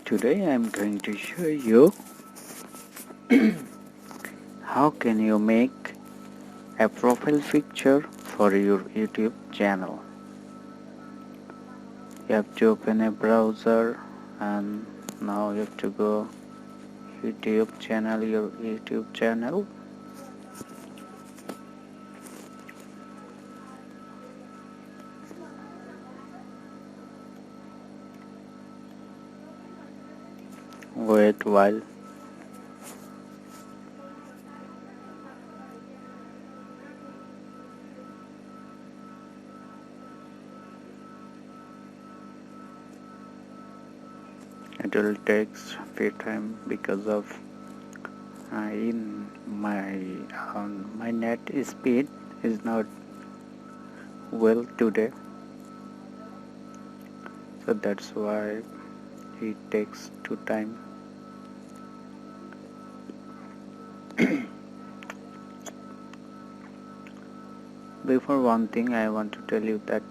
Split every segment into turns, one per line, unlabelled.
Today I'm going to show you how can you make a profile picture for your YouTube channel. You have to open a browser and now you have to go your YouTube channel. Wait while it will take few time because of in my net speed is not well today, so that's why it takes two time. Before one thing I want to tell you that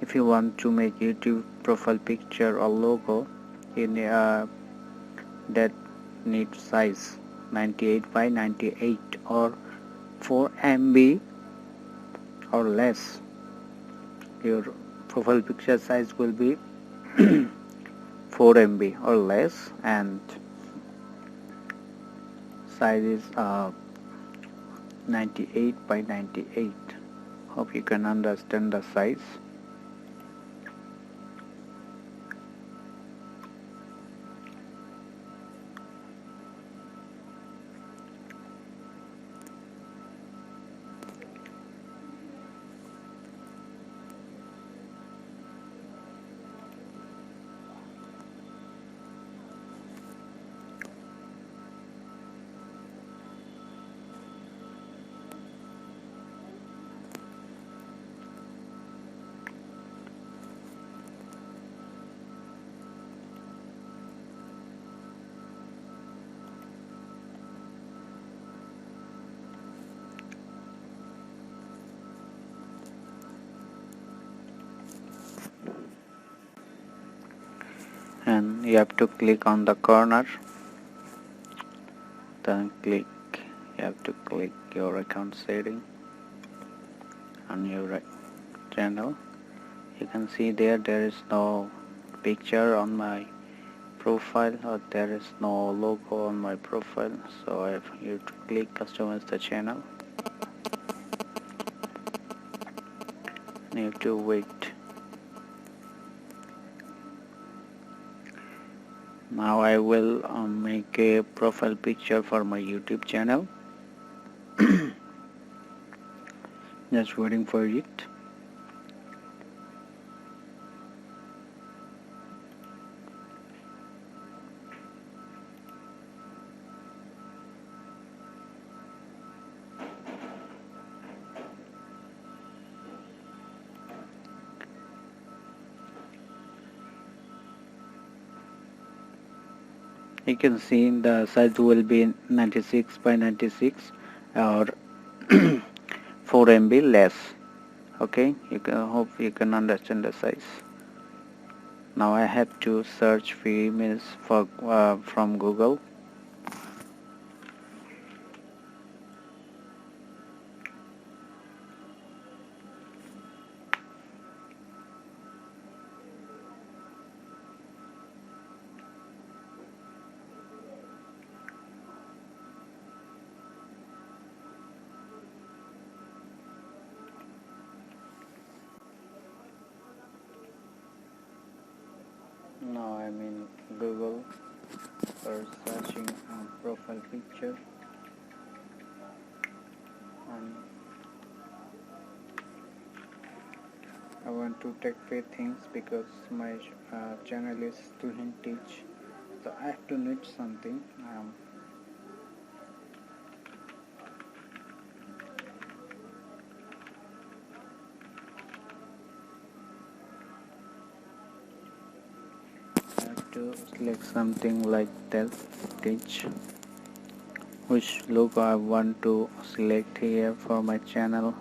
if you want to make YouTube profile picture or logo in that needs size 98 by 98 or 4 MB or less, your profile picture size will be 4 MB or less, and size is 98 by 98. Hope you can understand the size. And you have to click on the corner, then you have to click your account setting on your channel. You can see there is no picture on my profile, or there is no logo on my profile, so I have you to click customize the channel. You have to wait. Now I will make a profile picture for my YouTube channel. Just waiting for it. You can see the size will be 96 by 96 or 4 MB less. Okay, hope you can understand the size. Now I have to search few images from Google. Now I'm in Google for searching profile picture, and I want to take few things because my channel is student teach, so I have to need something. I have to select something like that teach, which logo I want to select here for my channel.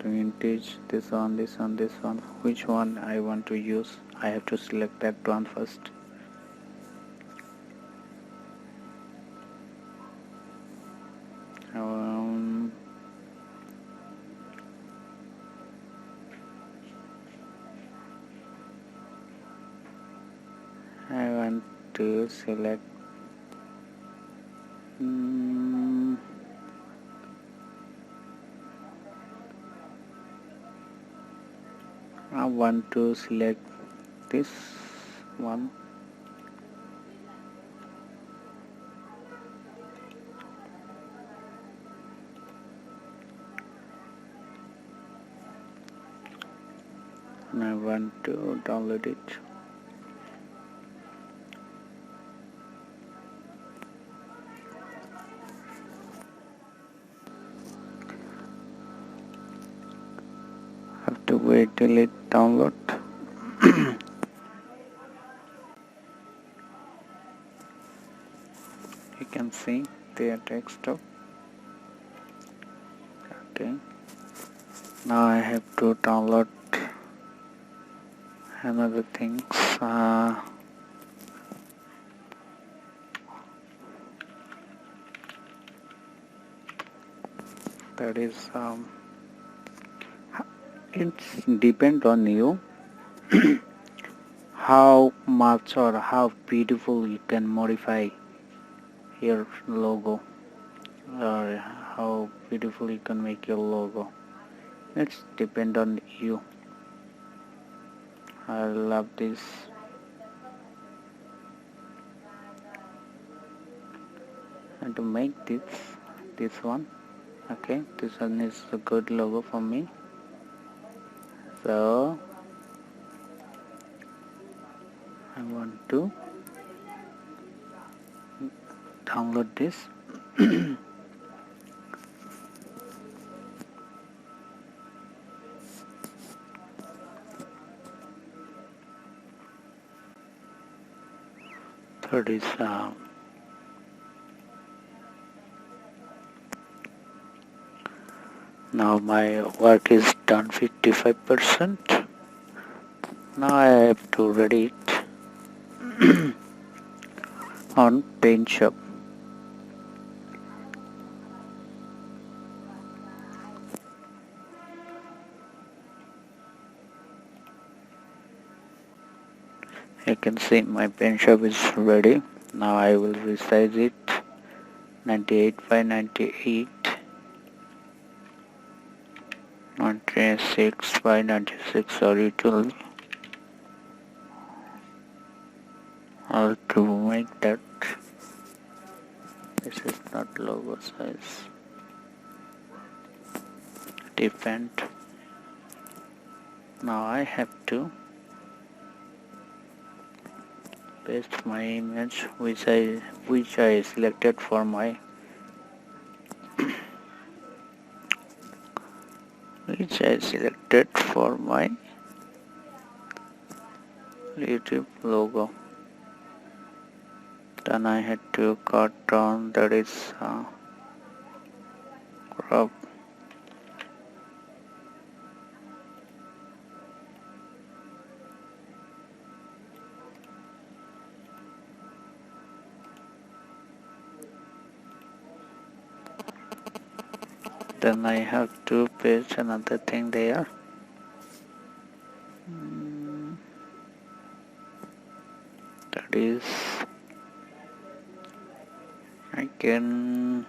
vintage, this one, this one, this one. Which one I want to use? I have to select that one first. I want to select I want to select this one. And I want to download it. Have to wait till it download. You can see their desktop. Okay. Now I have to download another things. That is it's depend on you how much or how beautiful you can modify your logo, or how beautiful you can make your logo. It's depend on you. I love this. And to make this one, okay, this one is a good logo for me. So I want to download this. Third is now my work is done 55%. Now I have to ready it on Paint Shop. You can see my Paint Shop is ready. Now I will resize it 98 by 98, 96 by 96. Sorry, it will how to make that. This is not logo size. Different. Now I have to paste my image which I selected for my YouTube logo. Then I had to cut down, that is crop. Then I have to paste another thing there. That is, I can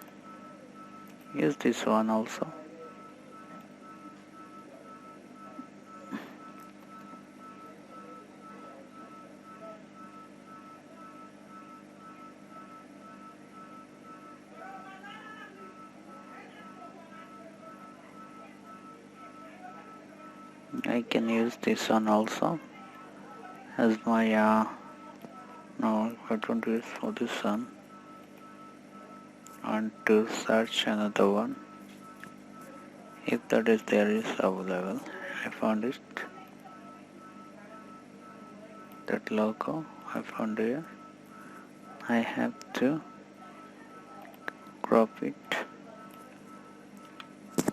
use this one also. I can use this one also as my no, I don't use for this one. I want to search another one if that is there is available. I found it, that logo I found here. I have to crop it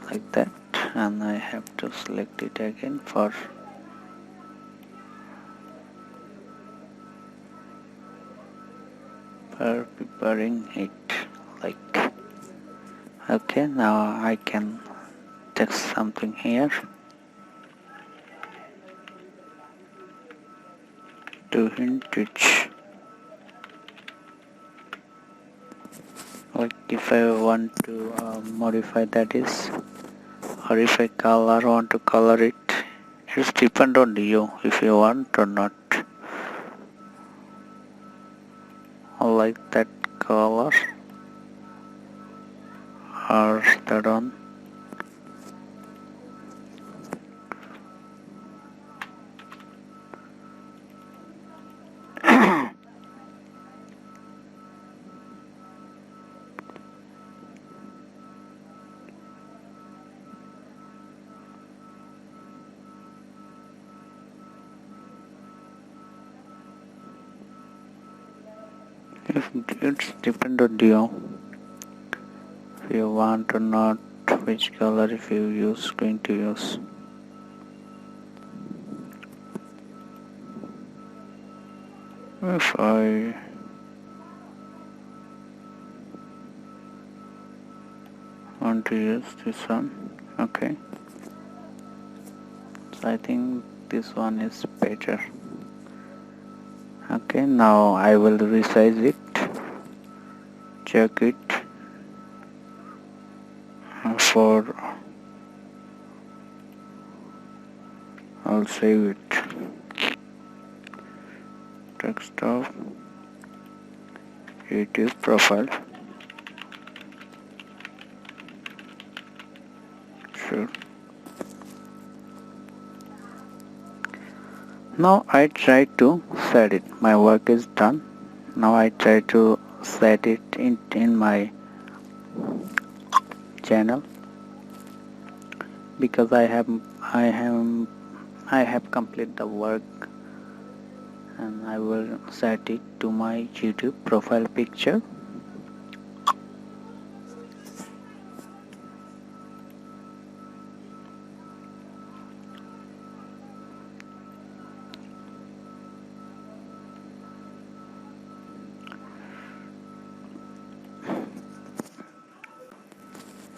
like that. and I have to select it again for preparing it. Like, okay, now I can text something here to hint which, like if I want to modify that is, or if I want to color it, it's depend on you if you want or not. I like that color or that one. It's depend on you if you want or not, which color if you use going to use. If I want to use this one, okay, so I think this one is better. Okay, now I will resize it, check it for, I'll save it, desktop, YouTube profile, sure. Now I try to set it, my work is done. Now I try to set it in my channel, because I have completed the work, and I will set it to my YouTube profile picture.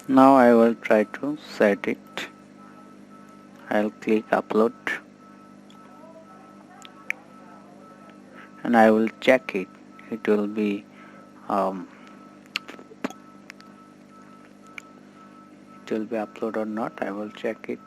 Now I will try to set it. I'll click upload and I will check it. It will be upload or not. I will check it.